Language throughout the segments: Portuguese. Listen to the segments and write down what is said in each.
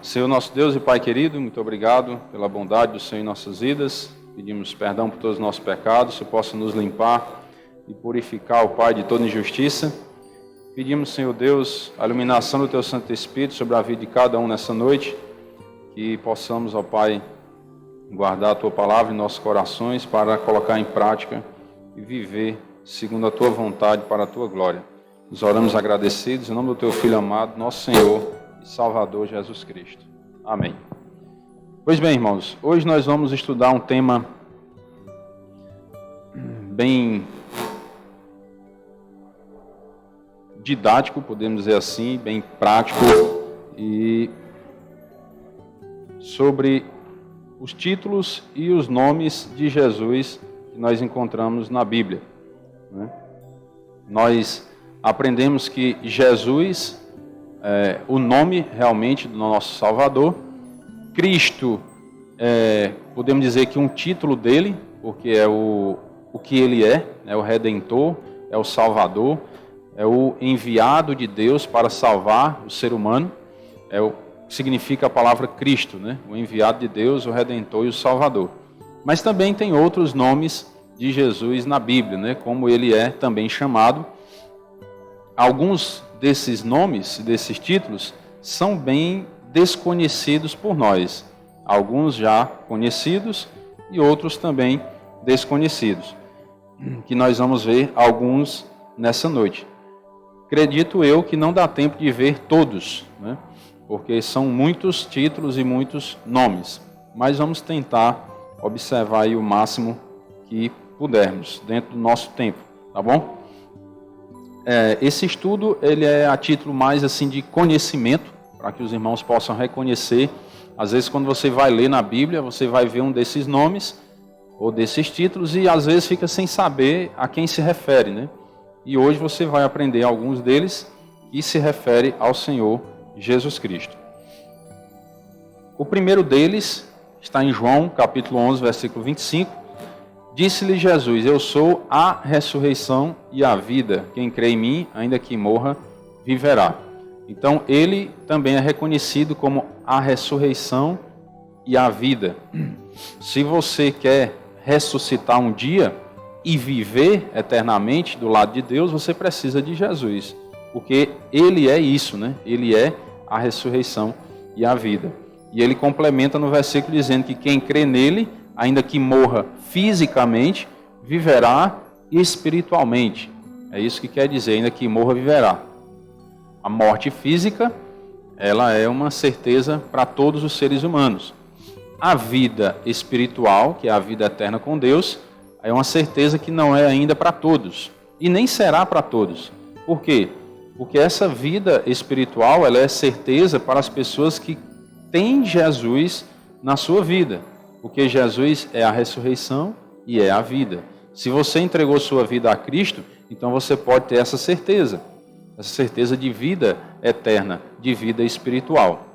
Senhor nosso Deus e Pai querido, muito obrigado pela bondade do Senhor em nossas vidas. Pedimos perdão por todos os nossos pecados, que o Senhor possa nos limpar e purificar, o Pai, de toda injustiça. Pedimos, Senhor Deus, a iluminação do Teu Santo Espírito sobre a vida de cada um nessa noite, que possamos, ó Pai, guardar a Tua palavra em nossos corações para colocar em prática e viver segundo a Tua vontade para a Tua glória. Nos oramos agradecidos em nome do Teu Filho amado, nosso Senhor e Salvador Jesus Cristo. Amém. Pois bem, irmãos, hoje nós vamos estudar um tema bem didático, podemos dizer assim, bem prático, e sobre os títulos e os nomes de Jesus que nós encontramos na Bíblia, né? Nós aprendemos que Jesus é o nome realmente do nosso Salvador. Cristo, podemos dizer que um título dele, porque é o que ele é o Redentor, é o Salvador, é o enviado de Deus para salvar o ser humano, é o que significa a palavra Cristo, né? O enviado de Deus, o Redentor e o Salvador. Mas também tem outros nomes de Jesus na Bíblia, né? Como ele é também chamado. Alguns desses nomes, desses títulos, são bem desconhecidos por nós. Alguns já conhecidos e outros também desconhecidos, que nós vamos ver alguns nessa noite. Acredito eu que não dá tempo de ver todos, né? Porque são muitos títulos e muitos nomes. Mas vamos tentar observar aí o máximo que pudermos, dentro do nosso tempo, tá bom? Esse estudo ele é a título mais assim de conhecimento, para que os irmãos possam reconhecer. Às vezes quando você vai ler na Bíblia, você vai ver um desses nomes ou desses títulos e às vezes fica sem saber a quem se refere, né? E hoje você vai aprender alguns deles que se refere ao Senhor Jesus Cristo. O primeiro deles está em João, capítulo 11, versículo 25. Disse-lhe Jesus: eu sou a ressurreição e a vida. Quem crê em mim, ainda que morra, viverá. Então, ele também é reconhecido como a ressurreição e a vida. Se você quer ressuscitar um dia e viver eternamente do lado de Deus, você precisa de Jesus. Porque ele é isso, né? Ele é a ressurreição e a vida. E ele complementa no versículo dizendo que quem crê nele, ainda que morra fisicamente, viverá espiritualmente. É isso que quer dizer, ainda que morra, viverá. A morte física, ela é uma certeza para todos os seres humanos. A vida espiritual, que é a vida eterna com Deus, é uma certeza que não é ainda para todos. E nem será para todos. Por quê? Porque essa vida espiritual, ela é certeza para as pessoas que têm Jesus na sua vida. Porque Jesus é a ressurreição e é a vida. Se você entregou sua vida a Cristo, então você pode ter essa certeza de vida eterna, de vida espiritual.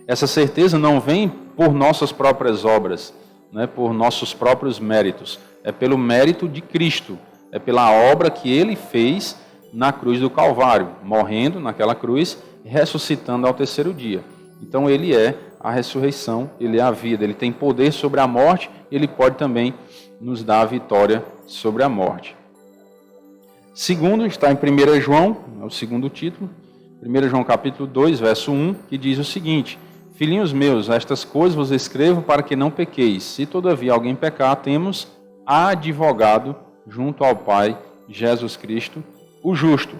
Essa certeza não vem por nossas próprias obras, né, por nossos próprios méritos. É pelo mérito de Cristo, é pela obra que Ele fez na cruz do Calvário, morrendo naquela cruz e ressuscitando ao terceiro dia. Então Ele é a ressurreição, Ele é a vida, Ele tem poder sobre a morte, Ele pode também nos dar a vitória sobre a morte. Segundo, está em 1 João, é o segundo título, 1 João capítulo 2, verso 1, que diz o seguinte: filhinhos meus, estas coisas vos escrevo para que não pequeis. Se todavia alguém pecar, temos advogado junto ao Pai, Jesus Cristo, o justo.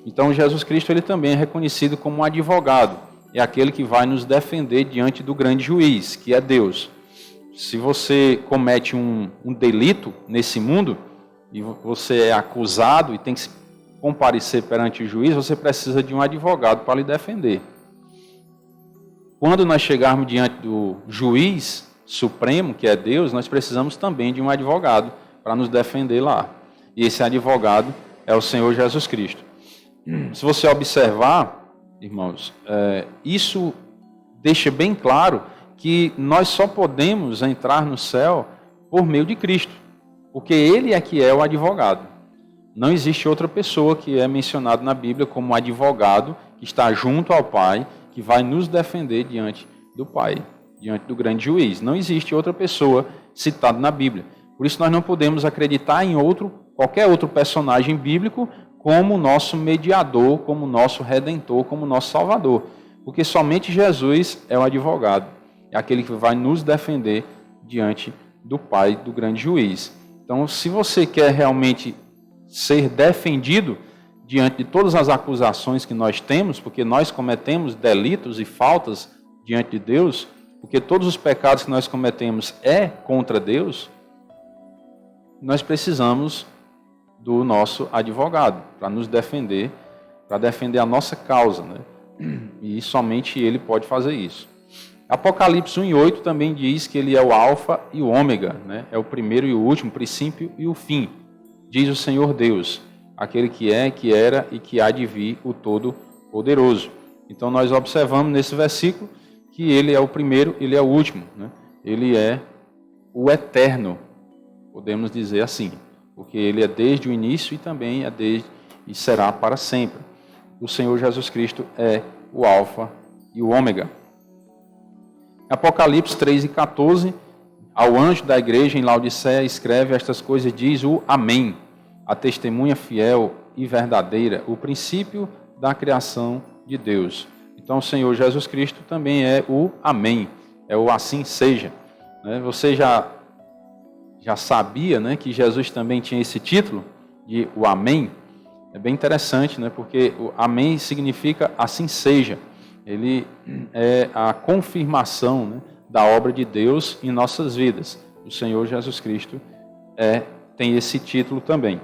Então Jesus Cristo ele também é reconhecido como um advogado. É aquele que vai nos defender diante do grande juiz, que é Deus. Se você comete um delito nesse mundo, e você é acusado e tem que comparecer perante o juiz, você precisa de um advogado para lhe defender. Quando nós chegarmos diante do juiz supremo, que é Deus, nós precisamos também de um advogado para nos defender lá. E esse advogado é o Senhor Jesus Cristo. Se você observar, irmãos, isso deixa bem claro que nós só podemos entrar no céu por meio de Cristo, porque Ele é que é o advogado. Não existe outra pessoa que é mencionada na Bíblia como advogado, que está junto ao Pai que vai nos defender diante do Pai, diante do grande juiz. Não existe outra pessoa citada na Bíblia. Por isso nós não podemos acreditar em qualquer outro personagem bíblico como nosso mediador, como nosso redentor, como nosso salvador. Porque somente Jesus é o advogado, é aquele que vai nos defender diante do Pai, do grande juiz. Então, se você quer realmente ser defendido diante de todas as acusações que nós temos, porque nós cometemos delitos e faltas diante de Deus, porque todos os pecados que nós cometemos é contra Deus, nós precisamos do nosso advogado para nos defender, para defender a nossa causa, né? E somente ele pode fazer isso. Apocalipse 1:8 também diz que ele é o alfa e o ômega, né? É o primeiro e o último, o princípio e o fim. Diz o Senhor Deus, aquele que é, que era e que há de vir, o Todo-Poderoso. Então nós observamos nesse versículo que ele é o primeiro, ele é o último, né? Ele é o eterno, podemos dizer assim, porque ele é desde o início e também é desde e será para sempre. O Senhor Jesus Cristo é o alfa e o ômega. Apocalipse 3:14, ao anjo da igreja em Laodiceia escreve estas coisas, diz o Amém, a testemunha fiel e verdadeira, o princípio da criação de Deus. Então o Senhor Jesus Cristo também é o Amém, é o assim seja. Você já sabia, né, que Jesus também tinha esse título de o Amém? É bem interessante, né, porque o Amém significa assim seja. Ele é a confirmação, né, da obra de Deus em nossas vidas. O Senhor Jesus Cristo tem esse título também.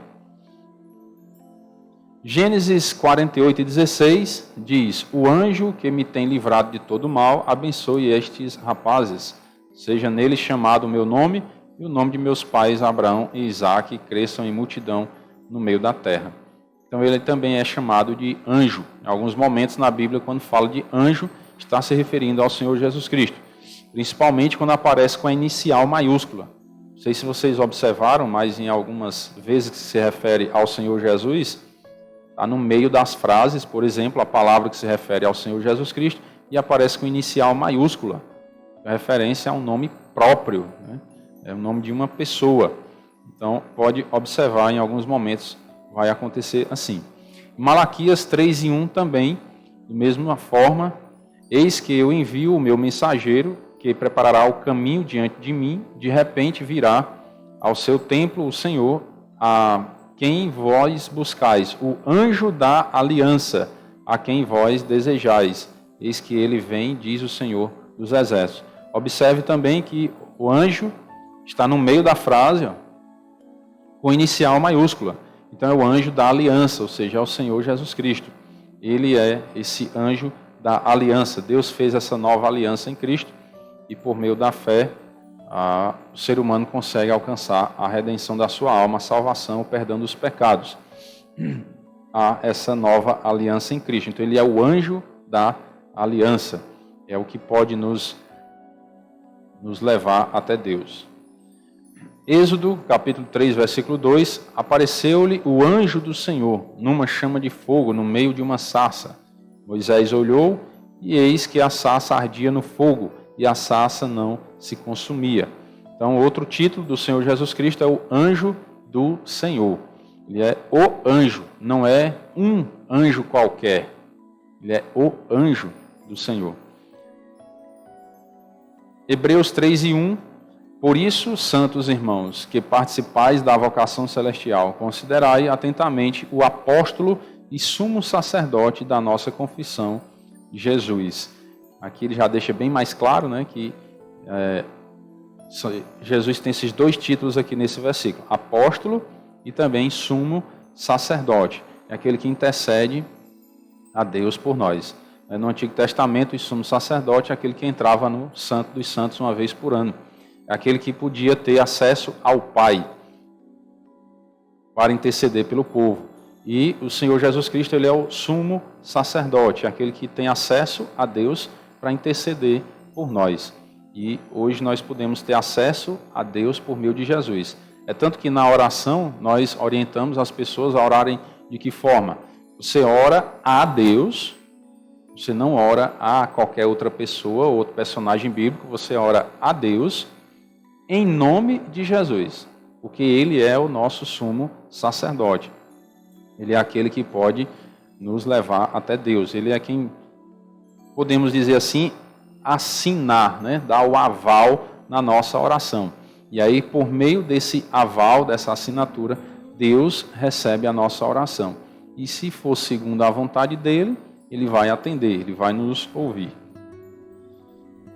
Gênesis 48:16 diz, o anjo que me tem livrado de todo mal, abençoe estes rapazes, seja neles chamado o meu nome e o nome de meus pais Abraão e Isaque, cresçam em multidão no meio da terra. Então ele também é chamado de anjo. Em alguns momentos na Bíblia, quando fala de anjo, está se referindo ao Senhor Jesus Cristo. Principalmente quando aparece com a inicial maiúscula. Não sei se vocês observaram, mas em algumas vezes que se refere ao Senhor Jesus, está no meio das frases, por exemplo, a palavra que se refere ao Senhor Jesus Cristo, e aparece com inicial maiúscula. É referência a um nome próprio, né? É o nome de uma pessoa. Então, pode observar, em alguns momentos, vai acontecer assim. Malaquias 3:1 também, da mesma forma, eis que eu envio o meu mensageiro, que preparará o caminho diante de mim, de repente virá ao seu templo o Senhor, a quem vós buscais, o anjo da aliança, a quem vós desejais. Eis que ele vem, diz o Senhor dos Exércitos. Observe também que o anjo está no meio da frase, ó, com inicial maiúscula. Então é o anjo da aliança, ou seja, é o Senhor Jesus Cristo. Ele é esse anjo da aliança. Deus fez essa nova aliança em Cristo e por meio da fé o ser humano consegue alcançar a redenção da sua alma, a salvação, o perdão dos pecados. Há essa nova aliança em Cristo. Então ele é o anjo da aliança. É o que pode nos levar até Deus. Êxodo, capítulo 3, versículo 2, apareceu-lhe o anjo do Senhor, numa chama de fogo, no meio de uma sarça. Moisés olhou, e eis que a sarça ardia no fogo, e a sarça não se consumia. Então, outro título do Senhor Jesus Cristo é o anjo do Senhor. Ele é o anjo, não é um anjo qualquer. Ele é o anjo do Senhor. Hebreus 3:1. Por isso, santos irmãos, que participais da vocação celestial, considerai atentamente o apóstolo e sumo sacerdote da nossa confissão, Jesus. Aqui ele já deixa bem mais claro, né, que Jesus tem esses dois títulos aqui nesse versículo, apóstolo e também sumo sacerdote. É aquele que intercede a Deus por nós. No Antigo Testamento, o sumo sacerdote é aquele que entrava no Santo dos Santos uma vez por ano. É aquele que podia ter acesso ao Pai para interceder pelo povo. E o Senhor Jesus Cristo, ele é o sumo sacerdote, é aquele que tem acesso a Deus para interceder por nós. E hoje nós podemos ter acesso a Deus por meio de Jesus. É tanto que na oração nós orientamos as pessoas a orarem de que forma? Você ora a Deus, Você não ora a qualquer outra pessoa, outro personagem bíblico, você ora a Deus em nome de Jesus, porque Ele é o nosso sumo sacerdote. Ele é aquele que pode nos levar até Deus. Ele é quem, podemos dizer assim, assinar, né? Dar o aval na nossa oração. E aí, por meio desse aval, dessa assinatura, Deus recebe a nossa oração. E se for segundo a vontade dEle, Ele vai atender, Ele vai nos ouvir.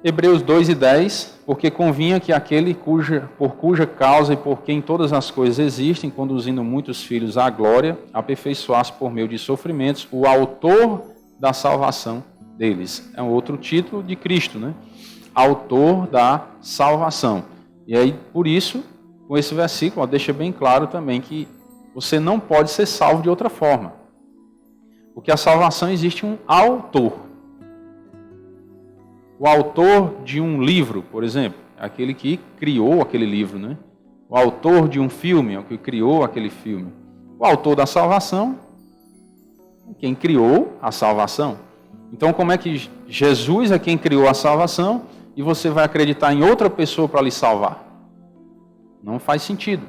Hebreus 2:10, porque convinha que aquele por cuja causa e por quem todas as coisas existem, conduzindo muitos filhos à glória, aperfeiçoasse por meio de sofrimentos o autor da salvação deles. É um outro título de Cristo, né? Autor da salvação. E aí, por isso, com esse versículo, deixa bem claro também que você não pode ser salvo de outra forma. Porque a salvação existe um autor. O autor de um livro, por exemplo, é aquele que criou aquele livro, né? O autor de um filme é o que criou aquele filme. O autor da salvação é quem criou a salvação. Então, como é que Jesus é quem criou a salvação e você vai acreditar em outra pessoa para lhe salvar? Não faz sentido.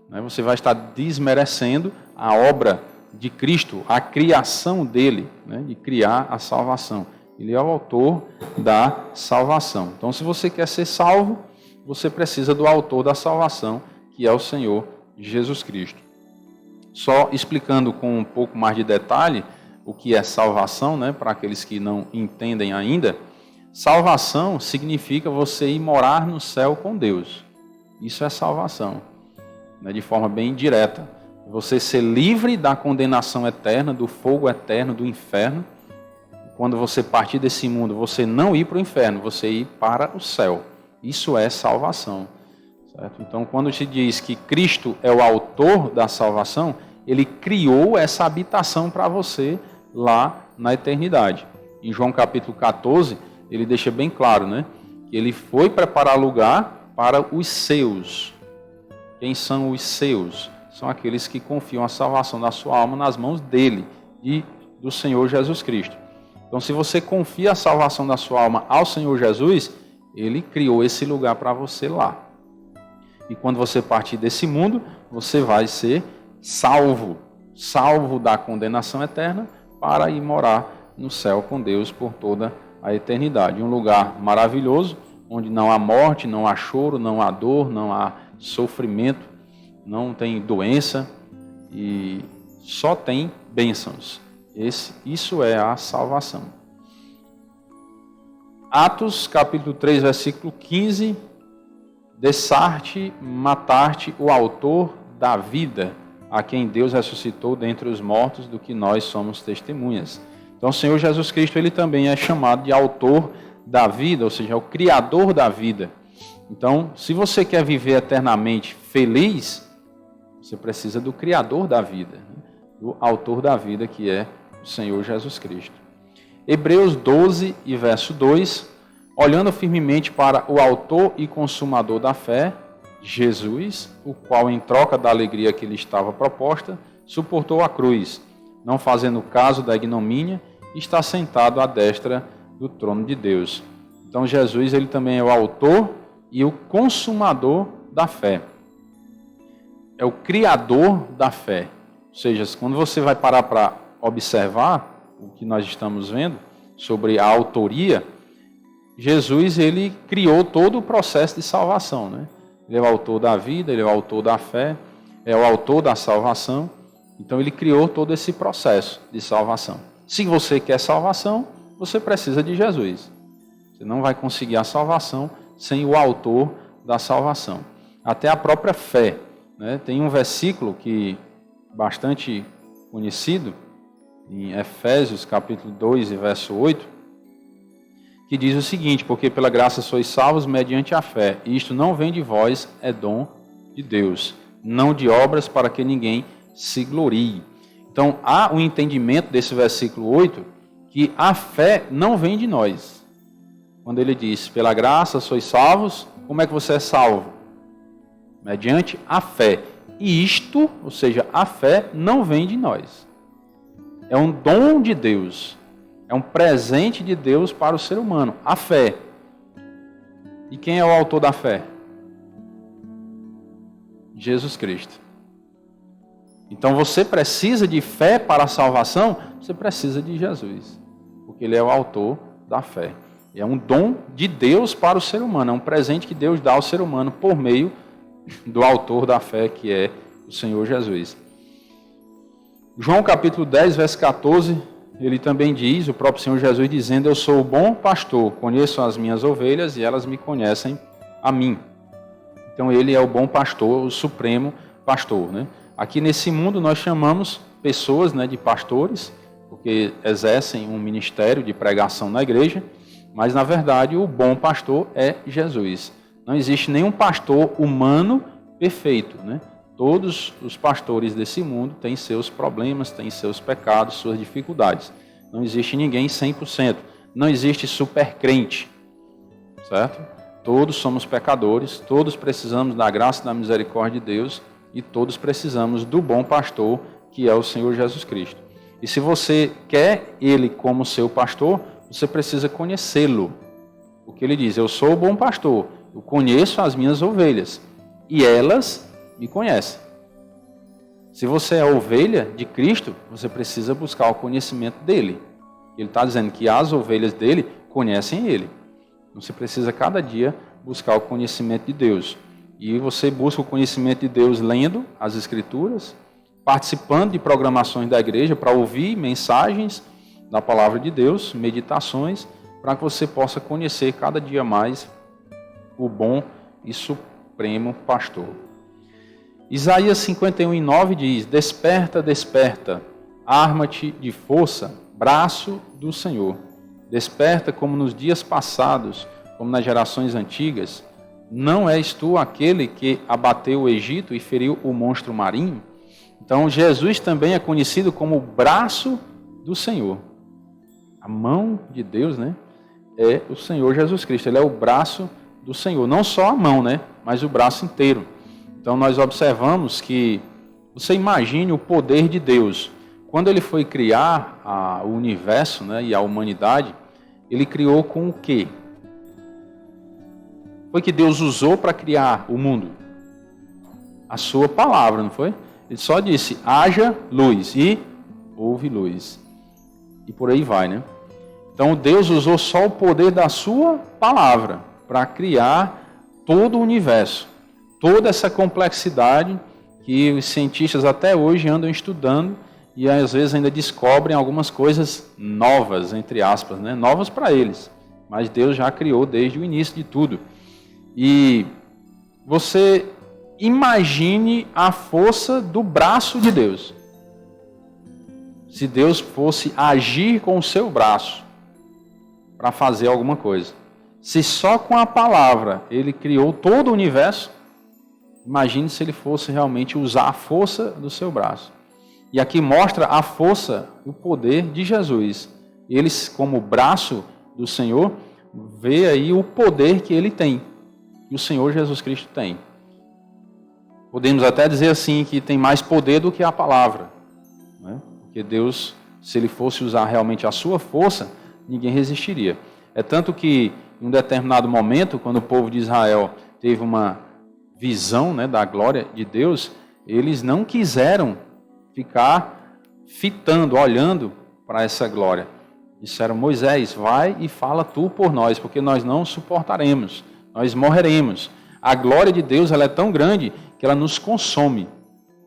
Né? Você vai estar desmerecendo a obra de Cristo, a criação dele, né? De criar a salvação. Ele é o autor da salvação. Então, se você quer ser salvo, você precisa do autor da salvação, que é o Senhor Jesus Cristo. Só explicando com um pouco mais de detalhe o que é salvação, né, para aqueles que não entendem ainda, salvação significa você ir morar no céu com Deus. Isso é salvação, né, de forma bem direta. Você ser livre da condenação eterna, do fogo eterno, do inferno. Quando você partir desse mundo, você não ir para o inferno, você ir para o céu. Isso é salvação. Certo? Então, quando se diz que Cristo é o autor da salvação, Ele criou essa habitação para você lá na eternidade. Em João capítulo 14, ele deixa bem claro, né? Que Ele foi preparar lugar para os seus. Quem são os seus? São aqueles que confiam a salvação da sua alma nas mãos dEle e do Senhor Jesus Cristo. Então, se você confia a salvação da sua alma ao Senhor Jesus, Ele criou esse lugar para você lá. E quando você partir desse mundo, você vai ser salvo. Salvo da condenação eterna para ir morar no céu com Deus por toda a eternidade. Um lugar maravilhoso, onde não há morte, não há choro, não há dor, não há sofrimento, não tem doença e só tem bênçãos. Isso é a salvação. Atos, capítulo 3, versículo 15. Dessarte, matarte o autor da vida, a quem Deus ressuscitou dentre os mortos, do que nós somos testemunhas. Então, o Senhor Jesus Cristo, Ele também é chamado de autor da vida, ou seja, é o criador da vida. Então, se você quer viver eternamente feliz, você precisa do criador da vida, do autor da vida, que é o Senhor Jesus Cristo. Hebreus 12 e verso 2, olhando firmemente para o autor e consumador da fé, Jesus, o qual em troca da alegria que lhe estava proposta, suportou a cruz, não fazendo caso da ignomínia, e está sentado à destra do trono de Deus. Então Jesus, ele também é o autor e o consumador da fé. É o criador da fé. Ou seja, quando você vai parar para observar o que nós estamos vendo sobre a autoria, Jesus, ele criou todo o processo de salvação, né? Ele é o autor da vida, ele é o autor da fé, é o autor da salvação. Então, ele criou todo esse processo de salvação. Se você quer salvação, você precisa de Jesus. Você não vai conseguir a salvação sem o autor da salvação. Até a própria fé, né? Tem um versículo que bastante conhecido, em Efésios, capítulo 2, verso 8, que diz o seguinte: porque pela graça sois salvos mediante a fé, e isto não vem de vós, é dom de Deus, não de obras para que ninguém se glorie. Então, há um entendimento desse versículo 8, que a fé não vem de nós. Quando ele diz, pela graça sois salvos, como é que você é salvo? Mediante a fé. E isto, ou seja, a fé não vem de nós. É um dom de Deus. É um presente de Deus para o ser humano, a fé. E quem é o autor da fé? Jesus Cristo. Então você precisa de fé para a salvação, você precisa de Jesus, porque Ele é o autor da fé. É um dom de Deus para o ser humano, é um presente que Deus dá ao ser humano por meio do autor da fé, que é o Senhor Jesus. João capítulo 10, verso 14, ele também diz, o próprio Senhor Jesus dizendo: eu sou o bom pastor, conheço as minhas ovelhas e elas me conhecem a mim. Então ele é o bom pastor, o supremo pastor, né? Aqui nesse mundo nós chamamos pessoas, né, de pastores, porque exercem um ministério de pregação na igreja, mas na verdade o bom pastor é Jesus. Não existe nenhum pastor humano perfeito, né? Todos os pastores desse mundo têm seus problemas, têm seus pecados, suas dificuldades. Não existe ninguém 100%. Não existe super crente, certo? Todos somos pecadores, todos precisamos da graça e da misericórdia de Deus e todos precisamos do bom pastor, que é o Senhor Jesus Cristo. E se você quer Ele como seu pastor, você precisa conhecê-lo. Porque Ele diz: eu sou o bom pastor, eu conheço as minhas ovelhas e elas me conhecem. Se você é ovelha de Cristo, você precisa buscar o conhecimento dEle. Ele está dizendo que as ovelhas dEle conhecem Ele. Você precisa cada dia buscar o conhecimento de Deus. E você busca o conhecimento de Deus lendo as Escrituras, participando de programações da igreja para ouvir mensagens da palavra de Deus, meditações, para que você possa conhecer cada dia mais o bom e supremo pastor. Isaías 51:9 diz: desperta, desperta, arma-te de força, braço do Senhor. Desperta como nos dias passados, como nas gerações antigas. Não és tu aquele que abateu o Egito e feriu o monstro marinho? Então Jesus também é conhecido como o braço do Senhor. A mão de Deus, né, é o Senhor Jesus Cristo. Ele é o braço do Senhor. Não só a mão, né, mas o braço inteiro. Então nós observamos que, você imagine o poder de Deus. Quando Ele foi criar o universo, né, e a humanidade, Ele criou com o quê? Foi que Deus usou para criar o mundo? A sua palavra, não foi? Ele só disse: haja luz, e houve luz. E por aí vai, né? Então Deus usou só o poder da sua palavra para criar todo o universo. Toda essa complexidade que os cientistas até hoje andam estudando e às vezes ainda descobrem algumas coisas novas, entre aspas, né? Novas para eles. Mas Deus já criou desde o início de tudo. E você imagine a força do braço de Deus. Se Deus fosse agir com o seu braço para fazer alguma coisa. Se só com a palavra Ele criou todo o universo, imagine se Ele fosse realmente usar a força do seu braço. E aqui mostra a força, o poder de Jesus. Ele, como braço do Senhor, vê aí o poder que Ele tem. Que o Senhor Jesus Cristo tem. Podemos até dizer assim, que tem mais poder do que a palavra, né? Porque Deus, se Ele fosse usar realmente a sua força, ninguém resistiria. É tanto que, em um determinado momento, quando o povo de Israel teve uma visão, né, da glória de Deus, eles não quiseram ficar fitando, olhando para essa glória. Disseram: Moisés, vai e fala tu por nós, porque nós não suportaremos. Nós morreremos. A glória de Deus, ela é tão grande que ela nos consome.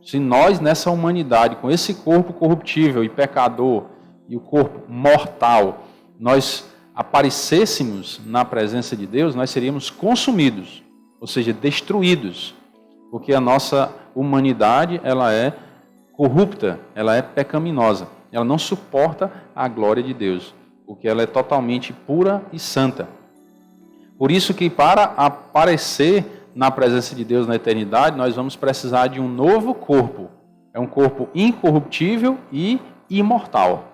Se nós, nessa humanidade, com esse corpo corruptível e pecador, e o corpo mortal, nós aparecêssemos na presença de Deus, nós seríamos consumidos, ou seja, destruídos. Porque a nossa humanidade, ela é corrupta, ela é pecaminosa. Ela não suporta a glória de Deus, porque ela é totalmente pura e santa. Por isso que para aparecer na presença de Deus na eternidade, nós vamos precisar de um novo corpo. É um corpo incorruptível e imortal.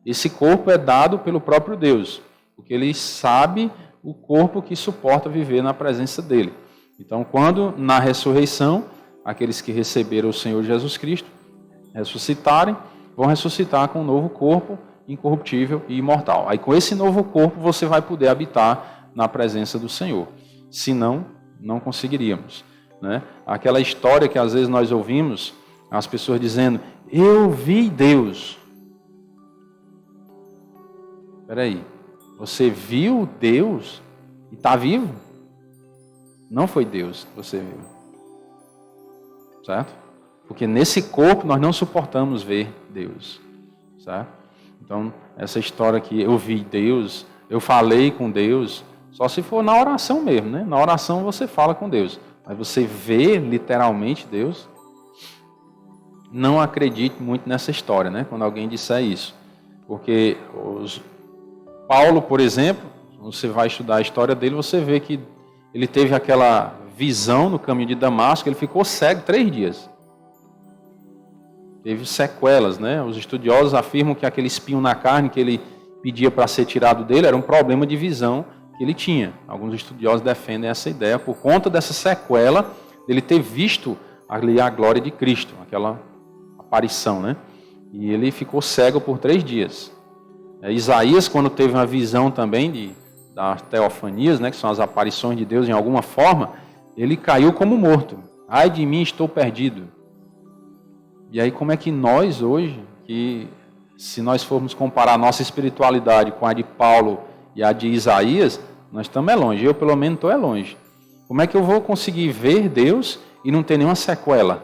Esse corpo é dado pelo próprio Deus, porque Ele sabe o corpo que suporta viver na presença dEle. Então, quando na ressurreição, aqueles que receberam o Senhor Jesus Cristo ressuscitarem, vão ressuscitar com um novo corpo incorruptível e imortal. Aí com esse novo corpo você vai poder habitar na presença do Senhor. Senão, não conseguiríamos, né? Aquela história que às vezes nós ouvimos, as pessoas dizendo, eu vi Deus. Espera aí, você viu Deus e está vivo? Não foi Deus que você viu, certo? Porque nesse corpo nós não suportamos ver Deus, certo? Então, essa história que eu vi Deus, eu falei com Deus, só se for na oração mesmo, né? Na oração você fala com Deus, mas você vê literalmente Deus, não acredite muito nessa história, né? Quando alguém disser isso. Porque Paulo, por exemplo, você vai estudar a história dele, você vê que ele teve aquela visão no caminho de Damasco, ele ficou cego 3 dias. Teve sequelas, né? Os estudiosos afirmam que aquele espinho na carne que ele pedia para ser tirado dele era um problema de visão que ele tinha. Alguns estudiosos defendem essa ideia por conta dessa sequela dele ter visto ali a glória de Cristo, aquela aparição, né? E ele ficou cego por 3 dias. Isaías, quando teve uma visão também das teofanias, né, que são as aparições de Deus em alguma forma, ele caiu como morto. Ai de mim, estou perdido. E aí como é que nós hoje, que se nós formos comparar a nossa espiritualidade com a de Paulo e a de Isaías, nós estamos longe. Eu pelo menos estou longe. Como é que eu vou conseguir ver Deus e não ter nenhuma sequela?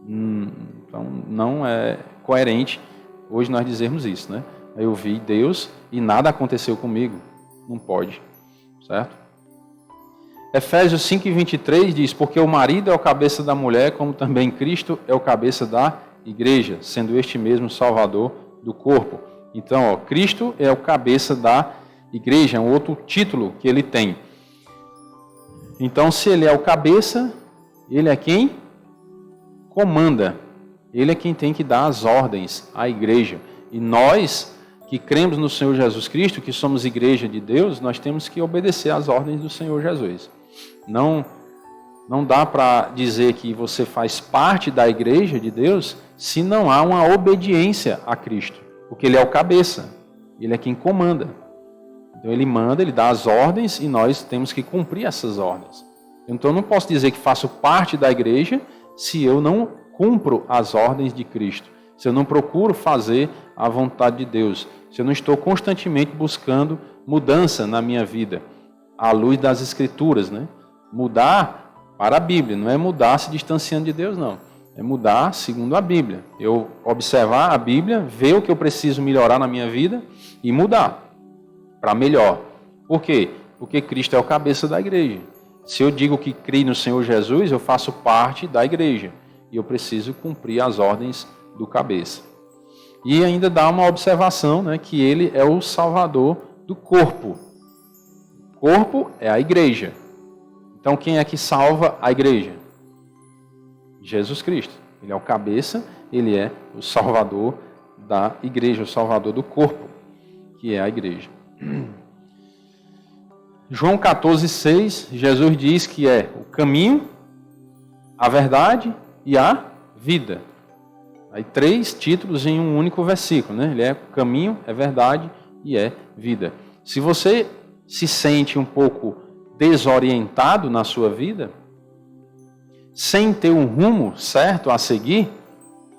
Então não é coerente hoje nós dizermos isso, né? Eu vi Deus e nada aconteceu comigo. Não pode, certo? Efésios 5:23 diz, porque o marido é o cabeça da mulher, como também Cristo é o cabeça da igreja, sendo este mesmo Salvador do corpo. Então, Cristo é o cabeça da igreja, é um outro título que ele tem. Então, se ele é o cabeça, ele é quem comanda. Ele é quem tem que dar as ordens à igreja. E nós, que cremos no Senhor Jesus Cristo, que somos igreja de Deus, nós temos que obedecer às ordens do Senhor Jesus. Não dá para dizer que você faz parte da igreja de Deus se não há uma obediência a Cristo. Porque Ele é o cabeça, Ele é quem comanda. Então Ele manda, Ele dá as ordens e nós temos que cumprir essas ordens. Então eu não posso dizer que faço parte da igreja se eu não cumpro as ordens de Cristo, se eu não procuro fazer a vontade de Deus, se eu não estou constantemente buscando mudança na minha vida, à luz das Escrituras, né? Mudar para a Bíblia, não é mudar se distanciando de Deus, não. É mudar segundo a Bíblia. Eu observar a Bíblia, ver o que eu preciso melhorar na minha vida e mudar para melhor. Por quê? Porque Cristo é o cabeça da igreja. Se eu digo que creio no Senhor Jesus, eu faço parte da igreja. E eu preciso cumprir as ordens do cabeça. E ainda dá uma observação, né, que ele é o salvador do corpo. O corpo é a igreja. Então quem é que salva a igreja? Jesus Cristo. Ele é o cabeça, ele é o salvador da igreja, o salvador do corpo, que é a igreja. João 14,6, Jesus diz que é o caminho, a verdade e a vida. Aí 3 títulos em um único versículo, né? Ele é caminho, é verdade e é vida. Se você se sente um pouco desorientado na sua vida, sem ter um rumo certo a seguir,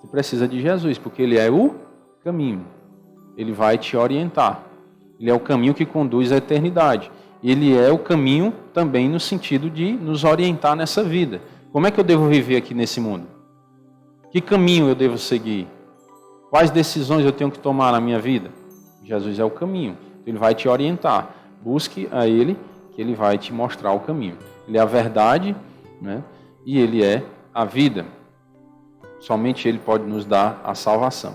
você precisa de Jesus, porque Ele é o caminho. Ele vai te orientar. Ele é o caminho que conduz à eternidade. Ele é o caminho também no sentido de nos orientar nessa vida. Como é que eu devo viver aqui nesse mundo? Que caminho eu devo seguir? Quais decisões eu tenho que tomar na minha vida? Jesus é o caminho. Ele vai te orientar. Busque a Ele, que Ele vai te mostrar o caminho. Ele é a verdade, né? E Ele é a vida. Somente Ele pode nos dar a salvação.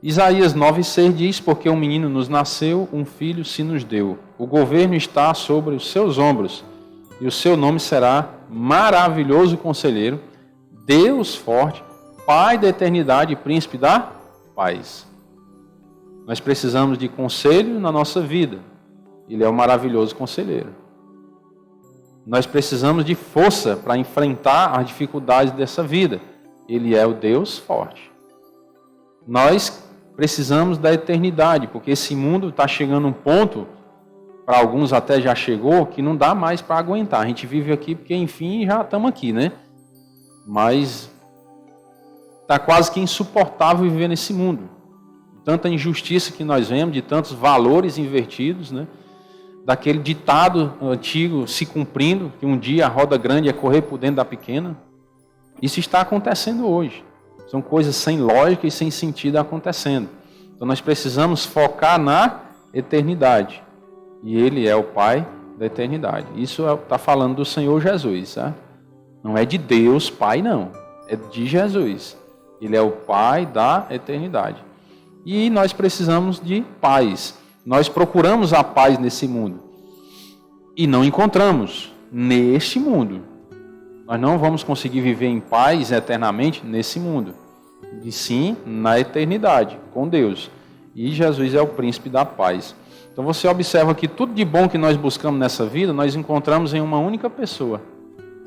Isaías 9,6 diz, porque um menino nos nasceu, um filho se nos deu. O governo está sobre os seus ombros, e o seu nome será Maravilhoso Conselheiro, Deus Forte, Pai da Eternidade e Príncipe da Paz. Nós precisamos de conselho na nossa vida. Ele é o maravilhoso conselheiro. Nós precisamos de força para enfrentar as dificuldades dessa vida. Ele é o Deus forte. Nós precisamos da eternidade, porque esse mundo está chegando a um ponto, para alguns até já chegou, que não dá mais para aguentar. A gente vive aqui porque, enfim, já estamos aqui, né? Mas está quase que insuportável viver nesse mundo. Tanta injustiça que nós vemos, de tantos valores invertidos, né? Daquele ditado antigo se cumprindo, que um dia a roda grande é correr por dentro da pequena. Isso está acontecendo hoje. São coisas sem lógica e sem sentido acontecendo. Então nós precisamos focar na eternidade. E Ele é o Pai da eternidade. Isso está falando do Senhor Jesus, certo? Não é de Deus Pai, não. É de Jesus. Ele é o Pai da eternidade. E nós precisamos de paz. Nós procuramos a paz nesse mundo. E não encontramos neste mundo. Nós não vamos conseguir viver em paz eternamente nesse mundo. E sim na eternidade, com Deus. E Jesus é o príncipe da paz. Então você observa que tudo de bom que nós buscamos nessa vida, nós encontramos em uma única pessoa.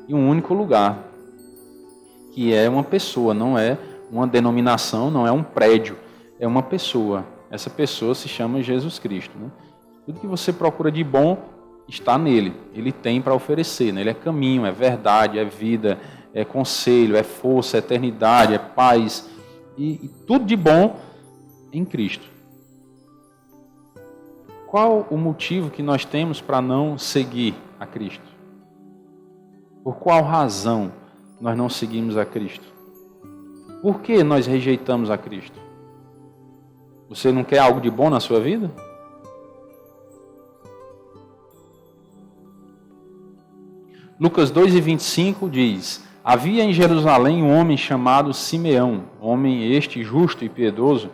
Em um único lugar. Que é uma pessoa, não é uma denominação, não é um prédio. É uma pessoa. Essa pessoa se chama Jesus Cristo. Né? Tudo que você procura de bom está nele. Ele tem para oferecer. Né? Ele é caminho, é verdade, é vida, é conselho, é força, é eternidade, é paz. E tudo de bom em Cristo. Qual o motivo que nós temos para não seguir a Cristo? Por qual razão nós não seguimos a Cristo? Por que nós rejeitamos a Cristo? Você não quer algo de bom na sua vida? Lucas 2:25 diz: havia em Jerusalém um homem chamado Simeão, homem este justo e piedoso,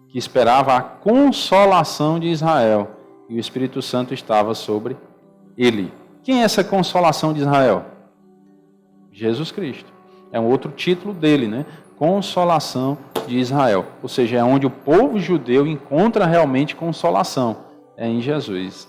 que esperava a consolação de Israel, e o Espírito Santo estava sobre ele. Quem é essa consolação de Israel? Jesus Cristo. É um outro título dele, né? Consolação de Israel. Ou seja, é onde o povo judeu encontra realmente consolação. É em Jesus.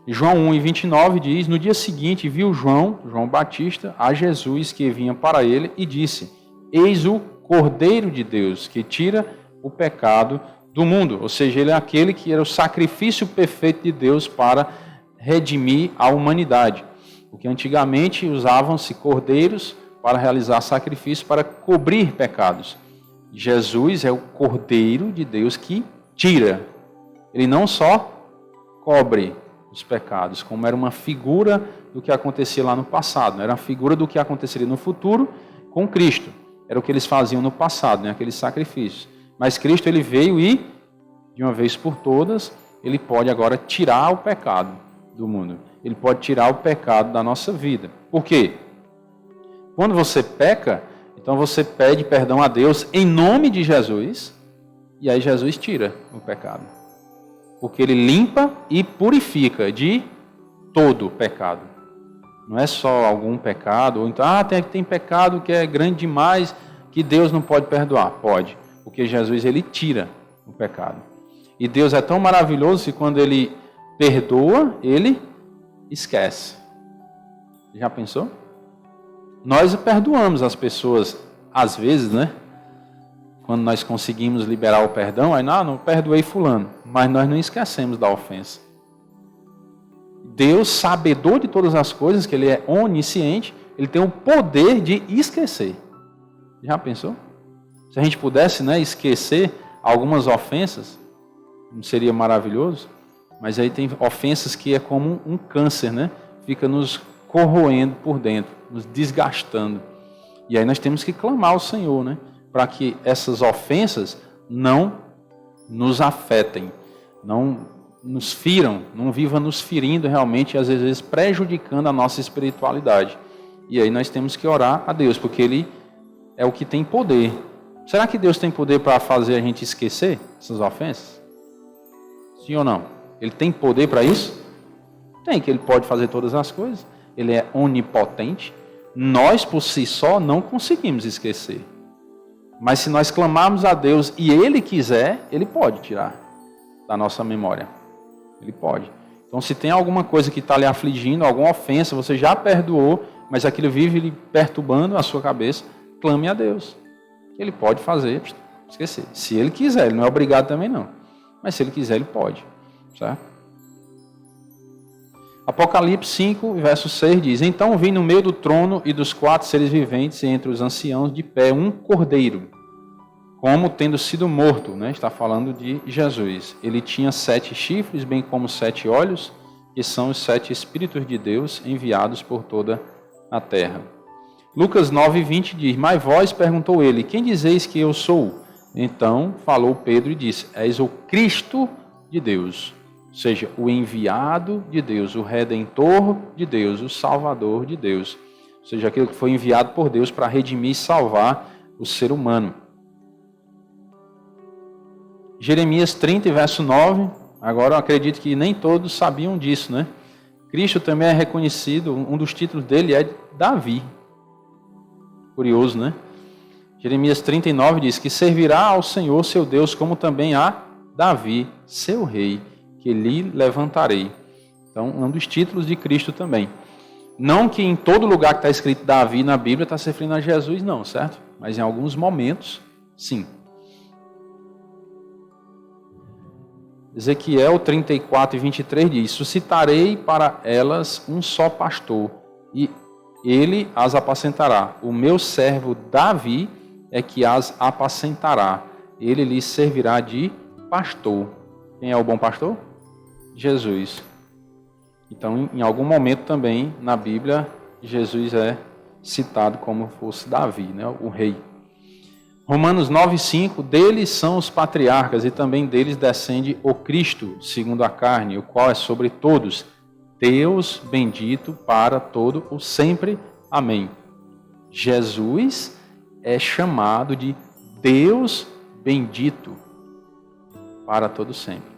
João 1:29 diz: no dia seguinte viu João Batista, a Jesus que vinha para ele e disse: eis o Cordeiro de Deus que tira o pecado do mundo. Ou seja, ele é aquele que era o sacrifício perfeito de Deus para redimir a humanidade. Porque antigamente usavam-se cordeiros para realizar sacrifícios para cobrir pecados. Jesus é o Cordeiro de Deus que tira. Ele não só cobre os pecados, como era uma figura do que acontecia lá no passado. Era uma figura do que aconteceria no futuro com Cristo. Era o que eles faziam no passado, né? Aqueles sacrifícios. Mas Cristo ele veio e, de uma vez por todas, ele pode agora tirar o pecado do mundo. Ele pode tirar o pecado da nossa vida. Por quê? Quando você peca, então você pede perdão a Deus em nome de Jesus, e aí Jesus tira o pecado. Porque ele limpa e purifica de todo o pecado. Não é só algum pecado, ou então, tem pecado que é grande demais, que Deus não pode perdoar. Pode, porque Jesus ele tira o pecado. E Deus é tão maravilhoso que quando ele perdoa, ele esquece. Já pensou? Nós perdoamos as pessoas, às vezes, né? Quando nós conseguimos liberar o perdão, aí não perdoei fulano. Mas nós não esquecemos da ofensa. Deus, sabedor de todas as coisas, que ele é onisciente, ele tem o poder de esquecer. Já pensou? Se a gente pudesse, né, esquecer algumas ofensas, não seria maravilhoso? Mas aí tem ofensas que é como um câncer, né? Fica nos corroendo por dentro, nos desgastando. E aí nós temos que clamar ao Senhor, né? Para que essas ofensas não nos afetem, não nos firam, não viva nos ferindo realmente, às vezes prejudicando a nossa espiritualidade. E aí nós temos que orar a Deus, porque Ele é o que tem poder. Será que Deus tem poder para fazer a gente esquecer essas ofensas? Sim ou não? Ele tem poder para isso? Tem, que Ele pode fazer todas as coisas. Ele é onipotente. Nós, por si só, não conseguimos esquecer. Mas se nós clamarmos a Deus e Ele quiser, Ele pode tirar da nossa memória. Ele pode. Então, se tem alguma coisa que está lhe afligindo, alguma ofensa, você já perdoou, mas aquilo vive lhe perturbando a sua cabeça, clame a Deus. Ele pode fazer esquecer. Se ele quiser, ele não é obrigado também não. Mas se ele quiser, ele pode. Certo? Apocalipse 5, verso 6 diz: Então vi no meio do trono e dos 4 seres viventes e entre os anciãos de pé um cordeiro, como tendo sido morto, né? Está falando de Jesus. Ele tinha 7 chifres, bem como 7 olhos, que são os 7 Espíritos de Deus enviados por toda a terra. Lucas 9, 20 diz: Mas vós, perguntou ele, quem dizeis que eu sou? Então falou Pedro e disse: És o Cristo de Deus. Ou seja, o enviado de Deus, o Redentor de Deus, o Salvador de Deus. Ou seja, aquele que foi enviado por Deus para redimir e salvar o ser humano. Jeremias 30, verso 9. Agora eu acredito que nem todos sabiam disso, né? Cristo também é reconhecido, um dos títulos dele é Davi. Curioso, né? Jeremias 39 diz que servirá ao Senhor seu Deus, como também a Davi, seu rei, que lhe levantarei. Então, um dos títulos de Cristo também. Não que em todo lugar que está escrito Davi na Bíblia está se referindo a Jesus, não, certo? Mas em alguns momentos, sim. Ezequiel 34 e 23 diz: Suscitarei para elas um só pastor, e ele as apacentará. O meu servo Davi é que as apacentará. Ele lhes servirá de pastor. Quem é o bom pastor? Jesus. Então, em algum momento também, na Bíblia, Jesus é citado como fosse Davi, né, o rei. Romanos 9,5, deles são os patriarcas e também deles descende o Cristo, segundo a carne, o qual é sobre todos, Deus bendito para todo o sempre. Amém. Jesus é chamado de Deus bendito para todo sempre.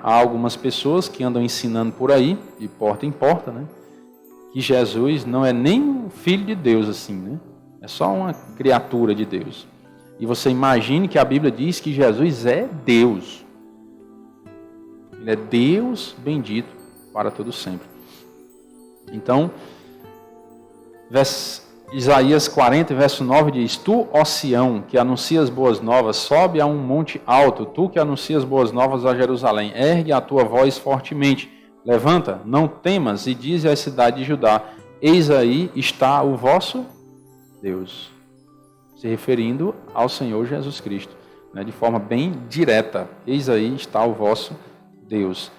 Há algumas pessoas que andam ensinando por aí, de porta em porta, né, que Jesus não é nem o Filho de Deus assim, né? É só uma criatura de Deus. E você imagine que a Bíblia diz que Jesus é Deus. Ele é Deus bendito para todo sempre. Então, Isaías 40, verso 9 diz: Tu, ó Sião, que anuncias boas novas, sobe a um monte alto, tu que anuncias boas novas a Jerusalém, ergue a tua voz fortemente, levanta, não temas, e dize à cidade de Judá: Eis aí está o vosso Deus. Se referindo ao Senhor Jesus Cristo, né, de forma bem direta: Eis aí está o vosso Deus.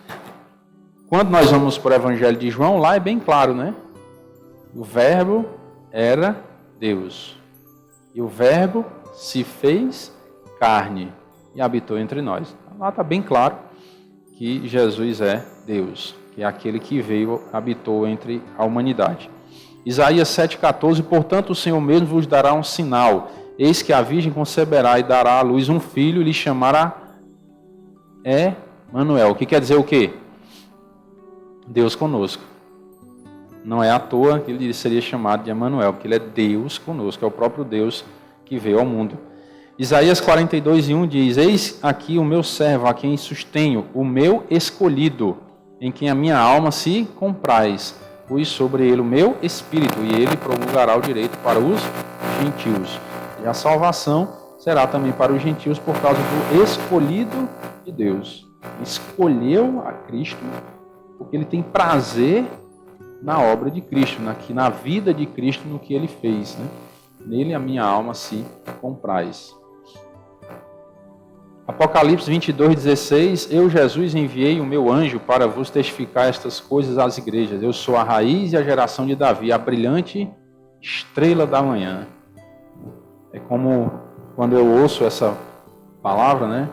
Quando nós vamos para o Evangelho de João, lá é bem claro, né? O Verbo era Deus. E o Verbo se fez carne e habitou entre nós. Lá está bem claro que Jesus é Deus, que é aquele que veio, habitou entre a humanidade. Isaías 7,14, portanto o Senhor mesmo vos dará um sinal. Eis que a virgem conceberá e dará à luz um filho e lhe chamará Emanuel. O que quer dizer o quê? Deus conosco. Não é à toa que ele seria chamado de Emanuel, porque ele é Deus conosco, é o próprio Deus que veio ao mundo. Isaías 42:1 diz: Eis aqui o meu servo, a quem sustenho, o meu escolhido, em quem a minha alma se compraz. Pus sobre ele o meu espírito, e ele promulgará o direito para os gentios. E a salvação será também para os gentios por causa do escolhido de Deus. Escolheu a Cristo porque ele tem prazer na obra de Cristo, na vida de Cristo, no que ele fez, né? Nele a minha alma se compraz. Apocalipse 22:16, eu, Jesus, enviei o meu anjo para vos testificar estas coisas às igrejas. Eu sou a raiz e a geração de Davi, a brilhante estrela da manhã. É como quando eu ouço essa palavra, né?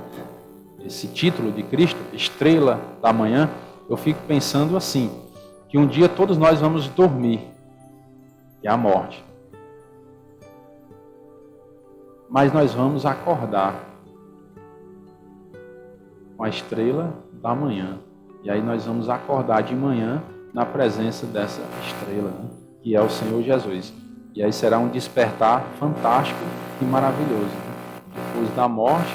Esse título de Cristo, estrela da manhã, eu fico pensando assim, que um dia todos nós vamos dormir, que é a morte. Mas nós vamos acordar com a estrela da manhã. E aí nós vamos acordar de manhã na presença dessa estrela, né? Que é o Senhor Jesus. E aí será um despertar fantástico e maravilhoso, né? Depois da morte,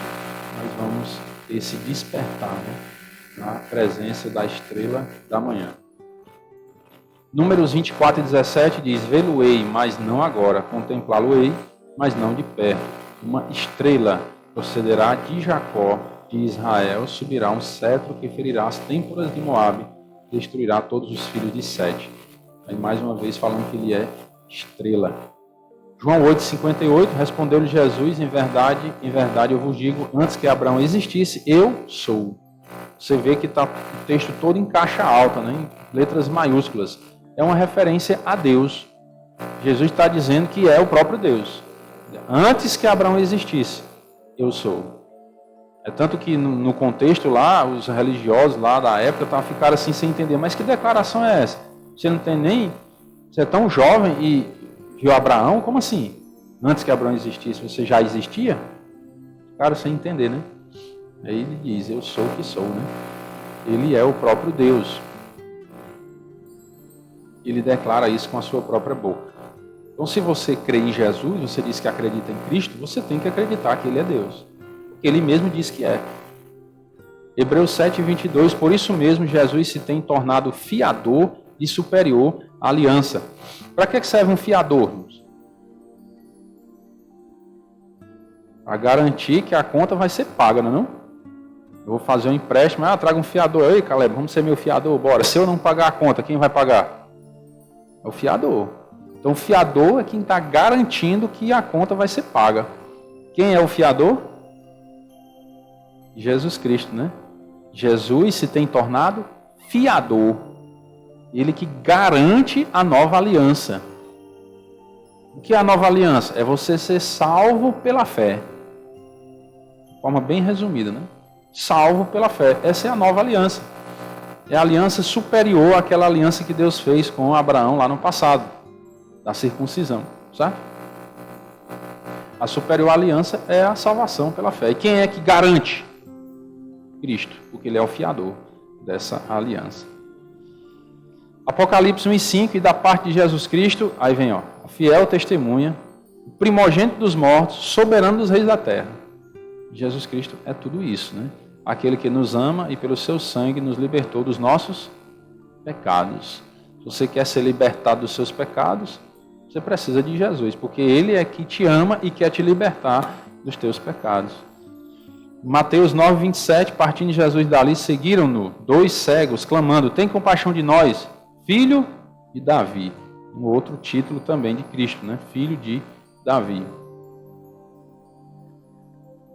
nós vamos ter esse despertar, né? Na presença da estrela da manhã. Números 24:17 diz: Vê-lo-ei, mas não agora. Contemplá-lo-ei, mas não de perto. Uma estrela procederá de Jacó, de Israel, subirá um cetro que ferirá as têmporas de Moabe, destruirá todos os filhos de Sete. Aí mais uma vez falando que ele é estrela. João 8,58, respondeu-lhe Jesus, em verdade eu vos digo, antes que Abraão existisse, eu sou. Você vê que o texto todo em caixa alta, né, em letras maiúsculas. É uma referência a Deus. Jesus está dizendo que é o próprio Deus. Antes que Abraão existisse, eu sou. É tanto que no contexto lá, os religiosos lá da época ficaram assim sem entender. Mas que declaração é essa? Você não tem nem... Você é tão jovem e viu Abraão? Como assim? Antes que Abraão existisse, você já existia? Ficaram sem entender, né? Aí ele diz, eu sou o que sou, né? Ele é o próprio Deus. Ele declara isso com a sua própria boca. Então, se você crê em Jesus, você diz que acredita em Cristo, você tem que acreditar que Ele é Deus. Porque Ele mesmo diz que é. Hebreus 7,22, por isso mesmo Jesus se tem tornado fiador e superior à aliança. Para que serve um fiador? Para garantir que a conta vai ser paga, não é não? Eu vou fazer um empréstimo, traga um fiador. Ei, Caleb, vamos ser meu fiador, bora. Se eu não pagar a conta, quem vai pagar? É o fiador. Então, o fiador é quem está garantindo que a conta vai ser paga. Quem é o fiador? Jesus Cristo, né? Jesus se tem tornado fiador. Ele que garante a nova aliança. O que é a nova aliança? É você ser salvo pela fé. De forma bem resumida, né? Salvo pela fé. Essa é a nova aliança. É a aliança superior àquela aliança que Deus fez com Abraão lá no passado, da circuncisão, certo? A superior aliança é a salvação pela fé. E quem é que garante? Cristo, porque Ele é o fiador dessa aliança. Apocalipse 1,5, e da parte de Jesus Cristo, aí vem, a fiel testemunha, o primogênito dos mortos, soberano dos reis da terra. Jesus Cristo é tudo isso, né? Aquele que nos ama e pelo seu sangue nos libertou dos nossos pecados. Se você quer ser libertado dos seus pecados, você precisa de Jesus, porque Ele é que te ama e quer te libertar dos teus pecados. Mateus 9,27, partindo de Jesus dali, seguiram-no 2 cegos, clamando, tem compaixão de nós, filho de Davi. Um outro título também de Cristo, né? Filho de Davi.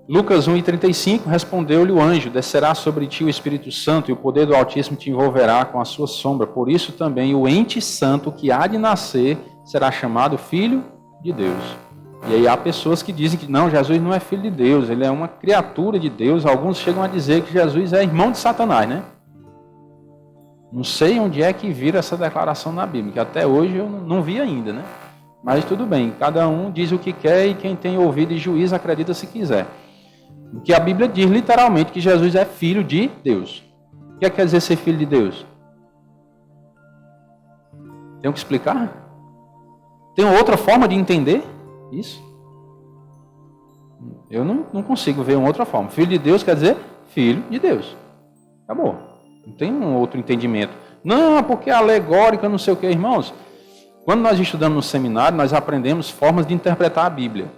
Lucas 1,35, respondeu-lhe o anjo, descerá sobre ti o Espírito Santo e o poder do Altíssimo te envolverá com a sua sombra. Por isso também o ente santo que há de nascer será chamado Filho de Deus. E aí há pessoas que dizem que não, Jesus não é filho de Deus, ele é uma criatura de Deus. Alguns chegam a dizer que Jesus é irmão de Satanás, né? Não sei onde é que vira essa declaração na Bíblia, que até hoje eu não vi ainda, né? Mas tudo bem, cada um diz o que quer e quem tem ouvido e juízo acredita se quiser. O que a Bíblia diz literalmente que Jesus é filho de Deus. O que quer dizer ser filho de Deus? Tenho que explicar? Tem outra forma de entender isso? Eu não consigo ver uma outra forma. Filho de Deus quer dizer filho de Deus. Acabou. Não tem um outro entendimento. Não, porque é alegórica, não sei o que, irmãos. Quando nós estudamos no seminário, nós aprendemos formas de interpretar a Bíblia.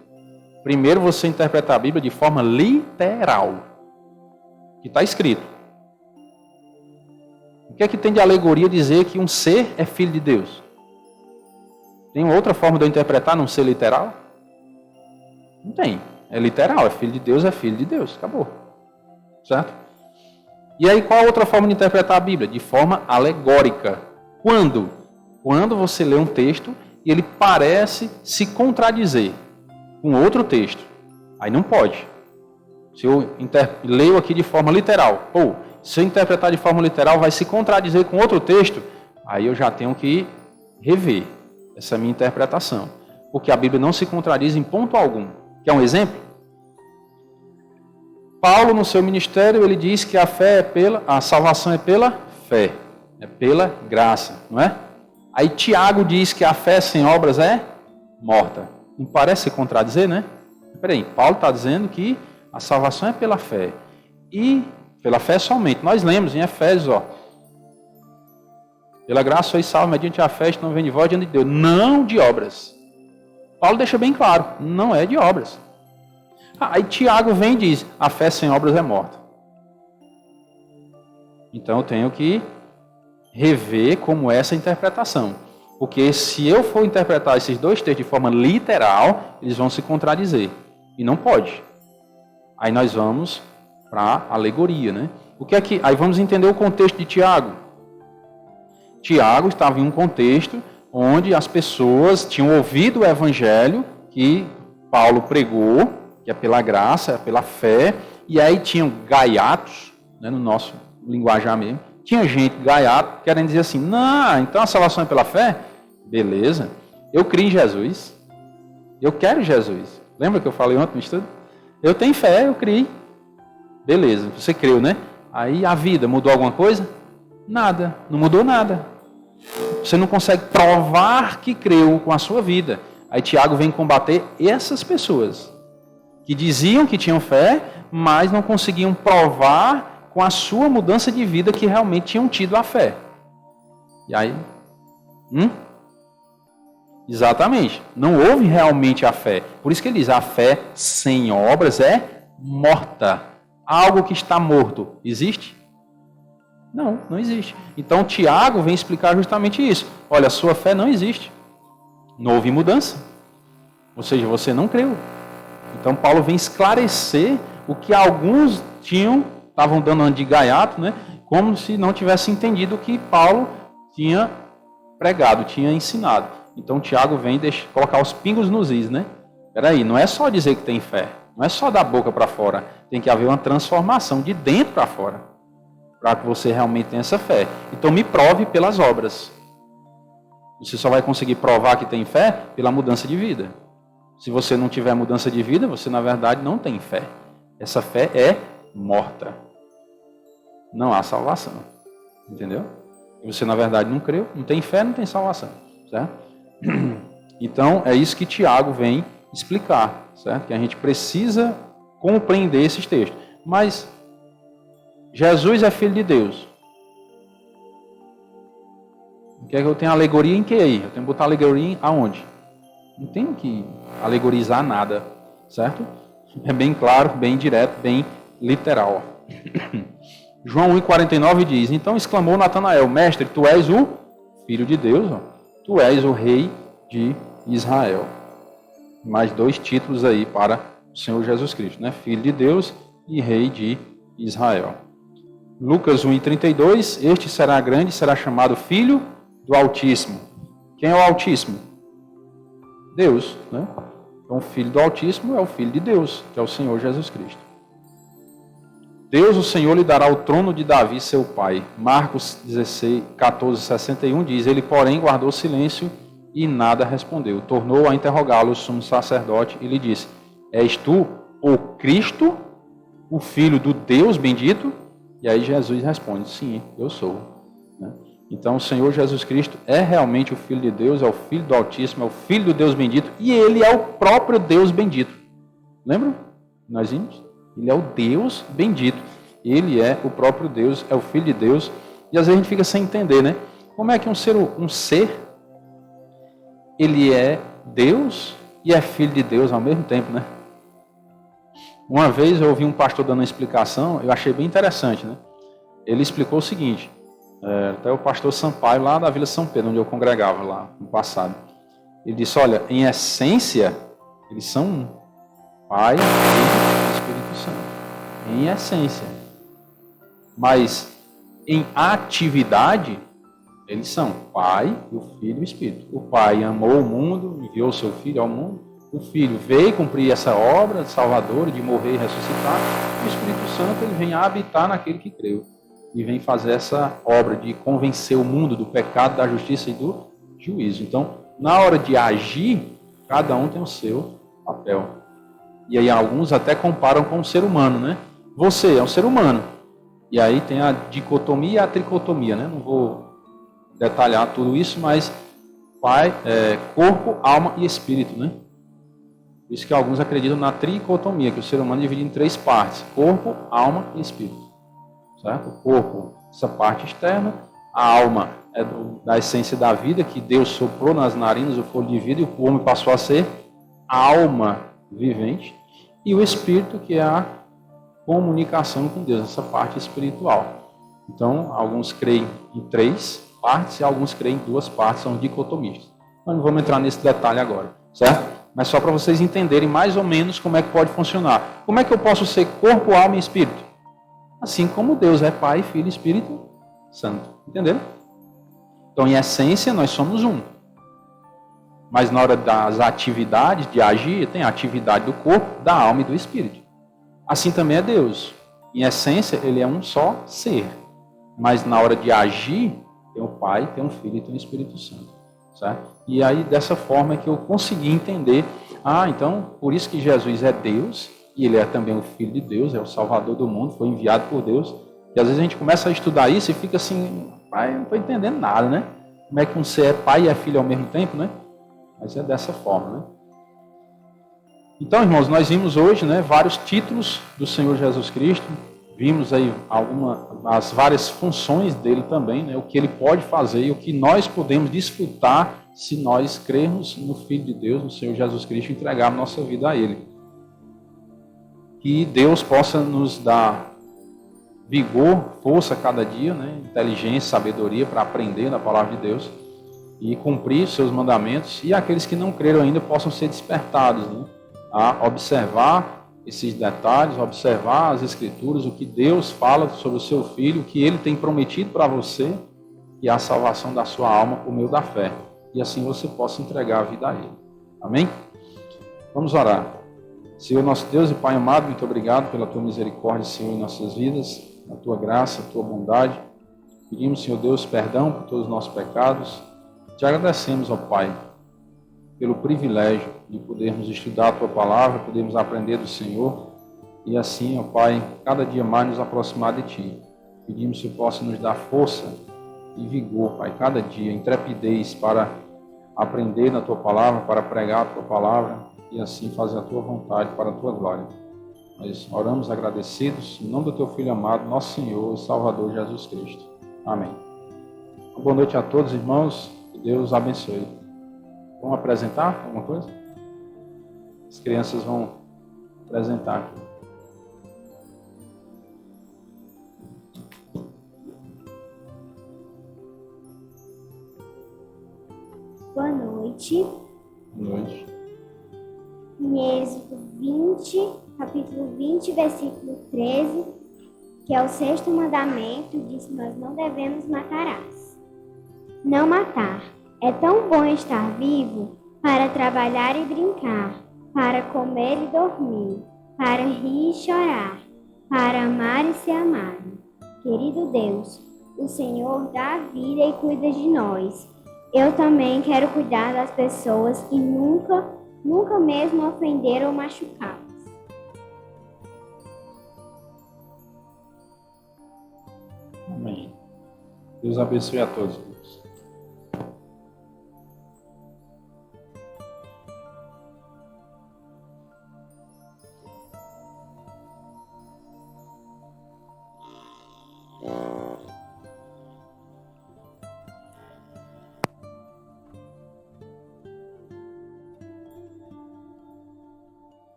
Primeiro você interpreta a Bíblia de forma literal. Que está escrito. O que é que tem de alegoria dizer que um ser é filho de Deus? Tem outra forma de eu interpretar não ser literal? Não tem. É literal, é filho de Deus, é filho de Deus. Acabou. Certo? E aí qual a outra forma de interpretar a Bíblia? De forma alegórica. Quando? Quando você lê um texto e ele parece se contradizer com outro texto. Aí não pode. Se eu leio aqui de forma literal, ou se eu interpretar de forma literal vai se contradizer com outro texto, aí eu já tenho que rever essa minha interpretação. Porque a Bíblia não se contradiz em ponto algum. Quer um exemplo? Paulo, no seu ministério, ele diz que a salvação é pela fé, é pela graça, não é? Aí Tiago diz que a fé sem obras é morta. Não parece se contradizer, né? Peraí, Paulo está dizendo que a salvação é pela fé. E pela fé somente. Nós lemos em Efésios, pela graça sois salvos mediante a fé, não vem de vós diante de Deus. Não de obras. Paulo deixa bem claro, não é de obras. Aí Tiago vem e diz, a fé sem obras é morta. Então eu tenho que rever como é essa interpretação. Porque se eu for interpretar esses dois textos de forma literal, eles vão se contradizer. E não pode. Aí nós vamos para a alegoria, né? O que é que... Aí vamos entender o contexto de Tiago. Tiago estava em um contexto onde as pessoas tinham ouvido o evangelho que Paulo pregou, que é pela graça, é pela fé, e aí tinham gaiatos, né, no nosso linguajar mesmo, tinha gente gaiato querendo dizer assim, não, então a salvação é pela fé? Beleza, eu criei em Jesus, eu quero Jesus. Lembra que eu falei ontem no estudo? Eu tenho fé, eu criei. Beleza, você creu, né? Aí a vida mudou alguma coisa? Nada, não mudou nada. Você não consegue provar que creu com a sua vida. Aí Tiago vem combater essas pessoas que diziam que tinham fé, mas não conseguiam provar com a sua mudança de vida que realmente tinham tido a fé. E aí? Exatamente. Não houve realmente a fé. Por isso que ele diz, a fé sem obras é morta. Algo que está morto, existe? Não, não existe. Então Tiago vem explicar justamente isso. Olha, a sua fé não existe. Não houve mudança. Ou seja, você não creu. Então Paulo vem esclarecer o que alguns estavam dando de gaiato, né? Como se não tivesse entendido o que Paulo tinha pregado, tinha ensinado. Então Tiago vem colocar os pingos nos is, né? Peraí, não é só dizer que tem fé. Não é só da boca para fora. Tem que haver uma transformação de dentro para fora. Para que você realmente tenha essa fé. Então me prove pelas obras. Você só vai conseguir provar que tem fé pela mudança de vida. Se você não tiver mudança de vida, você na verdade não tem fé. Essa fé é morta. Não há salvação. Entendeu? E você na verdade não creu, não tem fé, não tem salvação. Certo? Então é isso que Tiago vem explicar. Certo? Que a gente precisa compreender esses textos. Mas Jesus é filho de Deus. Quer que eu tenha alegoria em que aí? Eu tenho que botar alegoria aonde? Não tenho que alegorizar nada, certo? É bem claro, bem direto, bem literal. João 1,49 diz, então exclamou Natanael, mestre, tu és o Filho de Deus, tu és o Rei de Israel. Mais dois títulos aí para o Senhor Jesus Cristo, né? Filho de Deus e Rei de Israel. Lucas 1,32, este será grande, será chamado Filho do Altíssimo. Quem é o Altíssimo? Deus, né? Então o Filho do Altíssimo é o Filho de Deus, que é o Senhor Jesus Cristo. Deus, o Senhor, lhe dará o trono de Davi, seu pai. Marcos 14:61 diz, ele, porém, guardou silêncio e nada respondeu. Tornou a interrogá-lo o sumo sacerdote e lhe disse, és tu o Cristo, o Filho do Deus bendito? E aí Jesus responde, sim, eu sou. Né? Então o Senhor Jesus Cristo é realmente o Filho de Deus, é o Filho do Altíssimo, é o Filho do Deus bendito, e Ele é o próprio Deus bendito. Lembram? Nós vimos? Ele é o Deus bendito. Ele é o próprio Deus, é o Filho de Deus. E às vezes a gente fica sem entender, né? Como é que um ser, ele é Deus e é Filho de Deus ao mesmo tempo, né? Uma vez eu ouvi um pastor dando uma explicação, eu achei bem interessante, né? Ele explicou o seguinte, até o pastor Sampaio, lá da Vila São Pedro, onde eu congregava lá no passado. Ele disse, olha, em essência, eles são um. Pai, Filho e Espírito Santo. Em essência. Mas em atividade, eles são Pai, o Filho e o Espírito. O Pai amou o mundo, enviou o seu Filho ao mundo. O Filho veio cumprir essa obra de Salvador, de morrer e ressuscitar. E o Espírito Santo ele vem habitar naquele que creu. E vem fazer essa obra de convencer o mundo do pecado, da justiça e do juízo. Então, na hora de agir, cada um tem o seu papel. E aí alguns até comparam com o ser humano, né? Você é um ser humano. E aí tem a dicotomia e a tricotomia, né? Não vou detalhar tudo isso, mas corpo, alma e espírito, né? Por isso que alguns acreditam na tricotomia, que o ser humano é dividido em três partes: corpo, alma e espírito. Certo? O corpo, essa parte externa. A alma é da essência da vida, que Deus soprou nas narinas o fôlego de vida e o homem passou a ser alma vivente. e o Espírito, que é a comunicação com Deus, essa parte espiritual. Então, alguns creem em 3 partes e alguns creem em 2 partes, são dicotomistas. Nós não vamos entrar nesse detalhe agora, certo? Mas só para vocês entenderem mais ou menos como é que pode funcionar. Como é que eu posso ser corpo, alma e espírito? Assim como Deus é Pai, Filho e Espírito Santo. Entenderam? Então, em essência, nós somos um. Mas na hora das atividades, de agir, tem a atividade do corpo, da alma e do espírito. Assim também é Deus. Em essência, ele é um só ser. Mas na hora de agir, tem o Pai, tem o Filho e tem o Espírito Santo. Certo? E aí, dessa forma é que eu consegui entender. Então, por isso que Jesus é Deus, e ele é também o Filho de Deus, é o Salvador do mundo, foi enviado por Deus. E às vezes a gente começa a estudar isso e fica assim, pai, não estou entendendo nada, né? Como é que um ser é pai e é filho ao mesmo tempo, né? Mas é dessa forma, né? Então, irmãos, nós vimos hoje, né, vários títulos do Senhor Jesus Cristo, vimos aí as várias funções dele também, né, o que ele pode fazer e o que nós podemos desfrutar se nós crermos no Filho de Deus, no Senhor Jesus Cristo, e entregar a nossa vida a ele. Que Deus possa nos dar vigor, força a cada dia, né, inteligência, sabedoria para aprender na palavra de Deus e cumprir seus mandamentos, e aqueles que não creram ainda possam ser despertados, né, a observar esses detalhes, observar as Escrituras, o que Deus fala sobre o seu Filho, o que Ele tem prometido para você, e a salvação da sua alma por meio da fé. E assim você possa entregar a vida a Ele. Amém? Vamos orar. Senhor nosso Deus e Pai amado, muito obrigado pela Tua misericórdia, Senhor, em nossas vidas, a Tua graça, a Tua bondade. Pedimos, Senhor Deus, perdão por todos os nossos pecados. Te agradecemos, ó Pai, pelo privilégio de podermos estudar a Tua Palavra, podermos aprender do Senhor e assim, ó Pai, cada dia mais nos aproximar de Ti. Pedimos que o possa nos dar força e vigor, Pai, cada dia, intrepidez para aprender na Tua Palavra, para pregar a Tua Palavra e assim fazer a Tua vontade para a Tua glória. Nós oramos agradecidos em nome do Teu Filho amado, nosso Senhor e Salvador Jesus Cristo. Amém. Uma boa noite a todos, irmãos. Que Deus abençoe. Vamos apresentar alguma coisa? As crianças vão apresentar aqui. Boa noite. Boa noite. Em Êxodo 20, capítulo 20, versículo 13, que é o 6º mandamento, diz que nós não devemos matarás. Não matar. É tão bom estar vivo para trabalhar e brincar, para comer e dormir, para rir e chorar, para amar e ser amado. Querido Deus, o Senhor dá a vida e cuida de nós. Eu também quero cuidar das pessoas e nunca mesmo ofender ou machucá-las. Amém. Deus abençoe a todos.